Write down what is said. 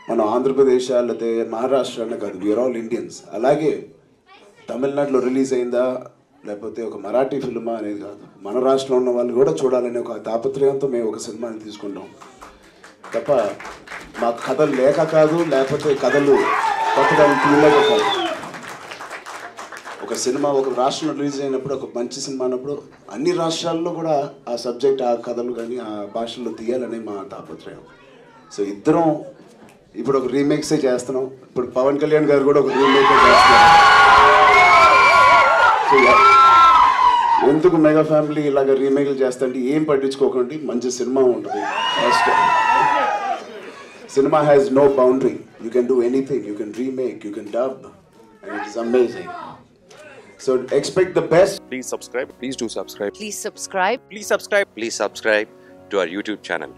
మన ఆంధ్రప్రదేశ్ లేకపోతే మహారాష్ట్ర అనే కాదు, వీఆర్ ఆల్ ఇండియన్స్. అలాగే తమిళనాడులో రిలీజ్ అయిందా లేకపోతే ఒక మరాఠీ ఫిల్మా అనేది కాదు, మన రాష్ట్రంలో ఉన్న వాళ్ళు కూడా చూడాలనే ఒక తాపత్రయంతో మేము ఒక సినిమాని తీసుకుంటాం తప్ప మాకు కథలు లేక కాదు, లేకపోతే కథలు కొత్తగా తీయలేక కాదు. ఒక సినిమా ఒక రాష్ట్రంలో రిలీజ్ అయినప్పుడు, ఒక మంచి సినిమా అన్నప్పుడు అన్ని రాష్ట్రాల్లో కూడా ఆ సబ్జెక్ట్, ఆ కథలు కానీ ఆ భాషల్లో తీయాలనే మా తాపత్రయం. సో ఇద్దరం ఇప్పుడు ఒక రీమేక్సే చేస్తున్నాం. ఇప్పుడు పవన్ కళ్యాణ్ గారు కూడా ఒక రీమేక్ చేస్తున్నారు. సో ఎందుకు మెగా ఫ్యామిలీ ఇలాగ రీమేక్లు చేస్తుంటే ఏం పట్టించుకోకండి, మంచి సినిమా ఉంటుంది. First cinema has no boundary, you can do anything, you can remake, you can dub, and it is amazing. So expect the best. Please subscribe. Please do subscribe. Please subscribe. Please subscribe. Please subscribe to our YouTube channel.